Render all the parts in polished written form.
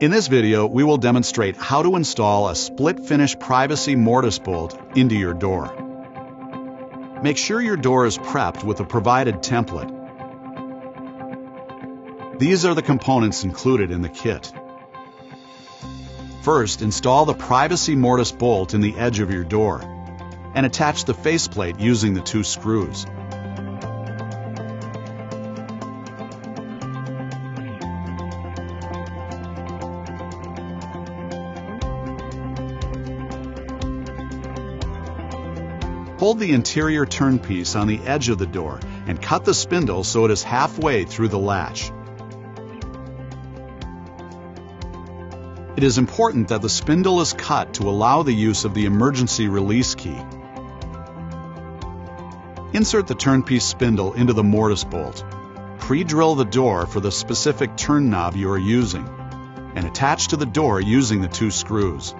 In this video, we will demonstrate how to install a split finish privacy mortise bolt into your door. Make sure your door is prepped with a provided template. These are the components included in the kit. First, install the privacy mortise bolt in the edge of your door and attach the faceplate using the 2 screws. Hold the interior turnpiece on the edge of the door and cut the spindle so it is halfway through the latch. It is important that the spindle is cut to allow the use of the emergency release key. Insert the turnpiece spindle into the mortise bolt. Pre-drill the door for the specific turn knob you are using and attach to the door using the 2 screws.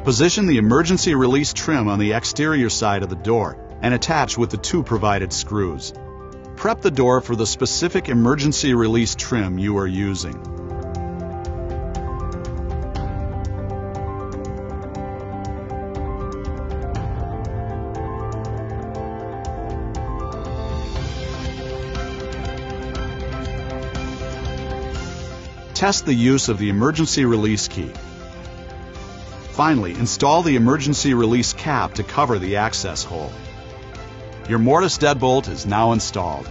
Position the emergency release trim on the exterior side of the door and attach with the 2 provided screws. Prep the door for the specific emergency release trim you are using. Test the use of the emergency release key. Finally, install the emergency release cap to cover the access hole. Your mortise deadbolt is now installed.